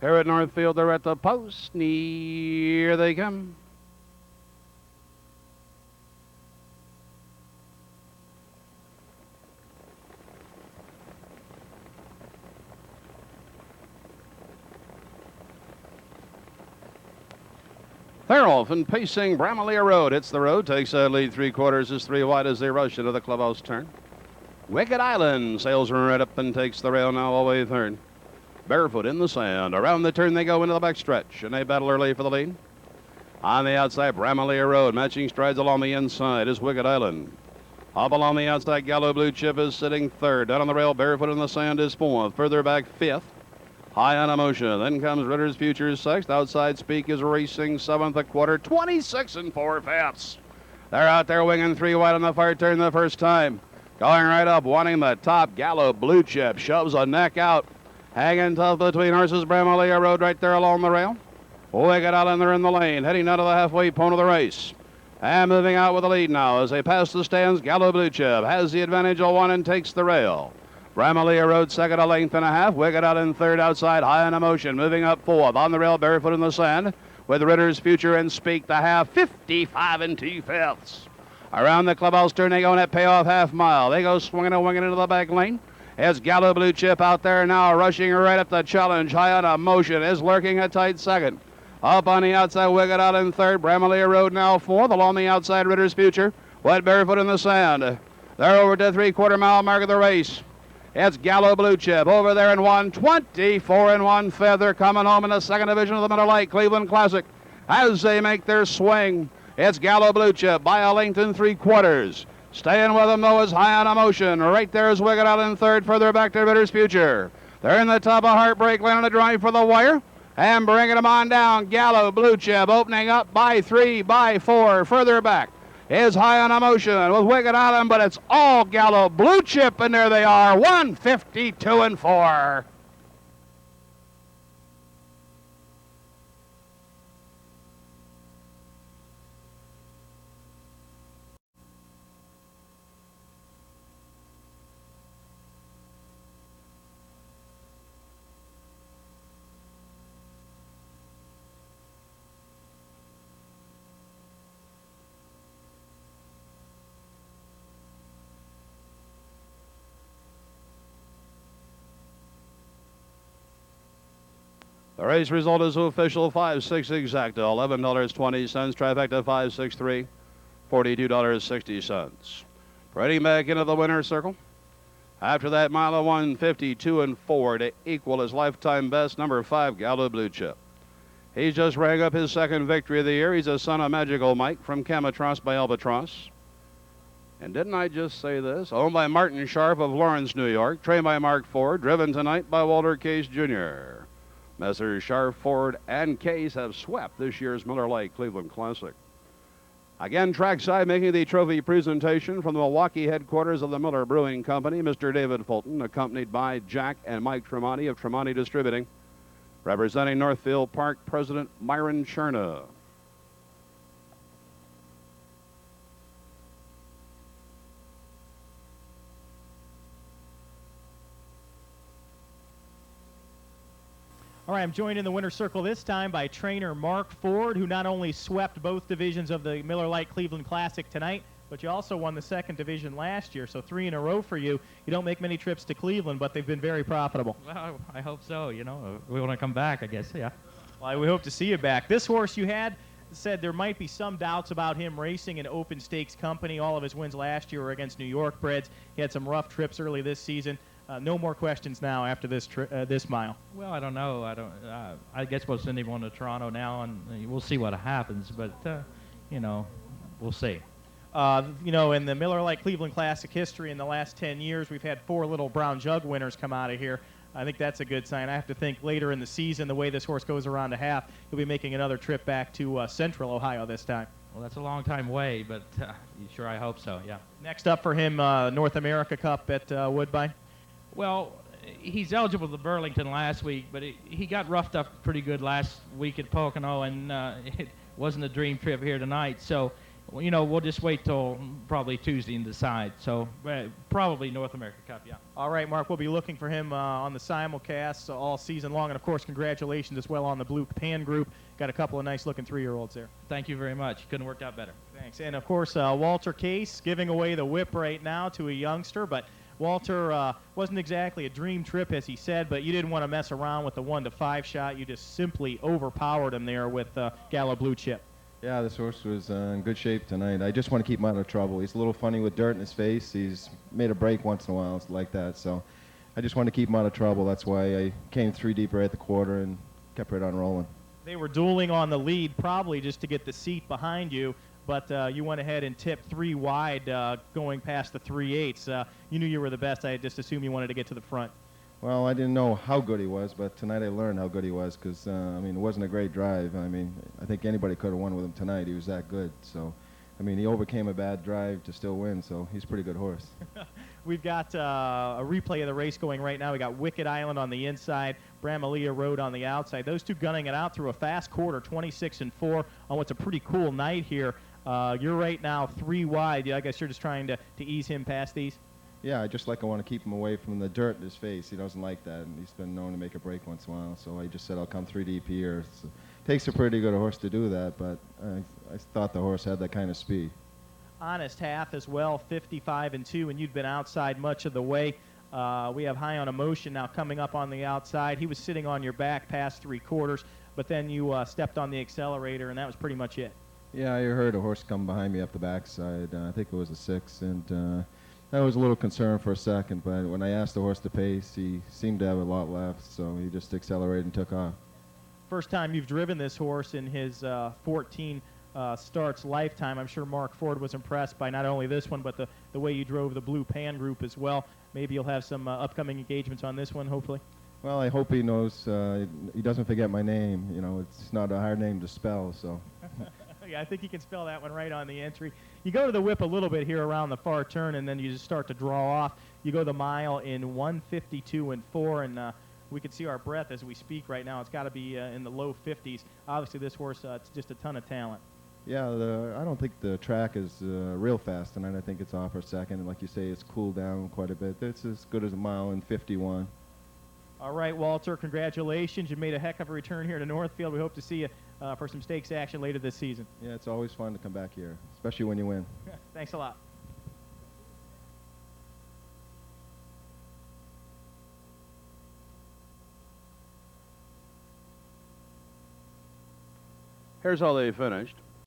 Here at Northfield, they're at the post. Here they come. They're off and pacing Bramalia Road. Hits the road, takes that lead 3/4, is 3 wide as they rush into the clubhouse turn. Wicked Island sails right up and takes the rail now all the way third. Barefoot in the sand. Around the turn they go into the backstretch, and they battle early for the lead. On the outside, Bramalia Road, matching strides along the inside is Wicked Island. Up along the outside, Gallo Blue Chip is sitting third. Down on the rail, Barefoot in the sand is fourth. Further back, fifth. High on Emotion. Then comes Ritter's Future sixth. Outside Speak is racing seventh /4, 26 4/5. They're out there winging 3 wide on the far turn the first time. Going right up, wanting the top. Gallo Blue Chip shoves a neck out. Hanging tough between horses. Bramalia Road right there along the rail. Wicked Island, they're in the lane, heading out of the halfway point of the race. And moving out with the lead now as they pass the stands. Gallo Blue Chip has the advantage of one and takes the rail. Bramalia Road second, a length and a half. Wicked Island third outside. High on Emotion moving up fourth. On the rail, Barefoot in the sand with Ritter's Future and Speak the half. 55 2/5. Around the clubhouse turn they go in that payoff half mile. They go swinging and winging into the back lane. It's Gallo Blue Chip out there now, rushing right up the challenge. High on Emotion is lurking a tight second. Up on the outside, Wicked Island third. Bramalia Road now fourth. Along the outside, Ritter's Future. Wet Barefoot in the sand. They're over to 3/4 mile mark of the race. It's Gallo Blue Chip over there in 124 1/5. They're coming home in the second division of the Miller Lite Cleveland Classic as they make their swing. It's Gallo Blue Chip by a length and 3/4. Staying with them, though, is High on Emotion. Right there is Wicked Island third. Further back to Ritter's Future. They're in the top of Heartbreak Lane on a drive for the wire. And bringing them on down, Gallo Blue Chip opening up by 3, by 4. Further back is High on Emotion with Wicked Island, but it's all Gallo Blue Chip, and there they are, 152 4. The race result is official, 5-6 exacta, $11.20. Trifecta 5-6-3, $42.60. Parading back into the winner's circle. After that mile of 152 4 to equal his lifetime best, number 5, Gallo Blue Chip. He's just rang up his second victory of the year. He's a son of Magical Mike from Camatros by Albatross. And didn't I just say this? Owned by Martin Sharp of Lawrence, New York. Trained by Mark Ford. Driven tonight by Walter Case Jr. Messrs. Sharp, Ford, and Case have swept this year's Miller Lite Cleveland Classic. Again, trackside making the trophy presentation from the Milwaukee headquarters of the Miller Brewing Company, Mr. David Fulton, accompanied by Jack and Mike Tremonti of Tremonti Distributing. Representing Northfield Park, President Myron Cherna. All right, I'm joined in the winner's circle this time by trainer Mark Ford, who not only swept both divisions of the Miller Lite Cleveland Classic tonight, but you also won the second division last year, so 3 in a row for you. You don't make many trips to Cleveland, but they've been very profitable. Well, I hope so. You know, we want to come back, I guess, yeah. Well, we hope to see you back. This horse you had said there might be some doubts about him racing an open stakes company. All of his wins last year were against New York breds. He had some rough trips early this season. No more questions now after this this mile. Well, I don't know. I guess we'll send him on to Toronto now, and we'll see what happens. But you know, we'll see. You know, in the Miller Lite Cleveland Classic history in the last 10 years, we've had 4 little brown jug winners come out of here. I think that's a good sign. I have to think later in the season, the way this horse goes around a half, he'll be making another trip back to Central Ohio this time. Well, that's a long time away, but sure, I hope so. Yeah. Next up for him, North America Cup at Woodbine. Well, he's eligible to Burlington last week, but he got roughed up pretty good last week at Pocono, and it wasn't a dream trip here tonight. So you know, we'll just wait till probably Tuesday and decide. So probably North America Cup, yeah. All right, Mark, we'll be looking for him on the simulcast all season long. And, of course, congratulations as well on the Blue Pan Group. Got a couple of nice-looking 3-year-olds there. Thank you very much. Couldn't have worked out better. Thanks. And, of course, Walter Case giving away the whip right now to a youngster. But Walter wasn't exactly a dream trip, as he said, but you didn't want to mess around with the 1-5 shot. You just simply overpowered him there with Gallo Blue Chip. Yeah, this horse was in good shape tonight. I just want to keep him out of trouble. He's a little funny with dirt in his face. He's made a break once in a while like that. So I just want to keep him out of trouble. That's why I came 3 deep right at the quarter and kept right on rolling. They were dueling on the lead probably just to get the seat behind you, but you went ahead and tipped 3 wide going past the 3/8. You knew you were the best. I just assumed you wanted to get to the front. Well, I didn't know how good he was, but tonight I learned how good he was because, I mean, it wasn't a great drive. I mean, I think anybody could have won with him tonight. He was that good. So, I mean, he overcame a bad drive to still win, so he's a pretty good horse. We've got a replay of the race going right now. We got Wicked Island on the inside, Bramalia Road on the outside. Those two gunning it out through a fast quarter, 26-4 on what's a pretty cool night here. You're right now 3 wide. Yeah, I guess you're just trying to ease him past these. Yeah, I want to keep him away from the dirt in his face. He doesn't like that, and he's been known to make a break once in a while. So I just said I'll come 3 deep here. So it takes a pretty good horse to do that, but I thought the horse had that kind of speed. Honest half as well, 55-2, and you'd been outside much of the way. We have High on Emotion now coming up on the outside. He was sitting on your back past 3/4, but then you stepped on the accelerator, and that was pretty much it. Yeah, I heard a horse come behind me up the backside. I think it was a 6, and I was a little concerned for a second, but when I asked the horse to pace, he seemed to have a lot left, so he just accelerated and took off. First time you've driven this horse in his 14 starts lifetime. I'm sure Mark Ford was impressed by not only this one, but the way you drove the Blue Pan Group as well. Maybe you'll have some upcoming engagements on this one, hopefully. Well, I hope he knows, he doesn't forget my name. You know, it's not a hard name to spell, so. Yeah, I think you can spell that one right on the entry. You go to the whip a little bit here around the far turn, and then you just start to draw off. You go the mile in 1:52.4, and we can see our breath as we speak right now. It's got to be in the low 50s. Obviously, this horse, it's just a ton of talent. Yeah, I don't think the track is real fast tonight. I think it's off for a second, and like you say, it's cooled down quite a bit. It's as good as a mile in 51. All right, Walter, congratulations. You made a heck of a return here to Northfield. We hope to see you for some stakes action later this season. Yeah, it's always fun to come back here, especially when you win. Thanks a lot. Here's how they finished.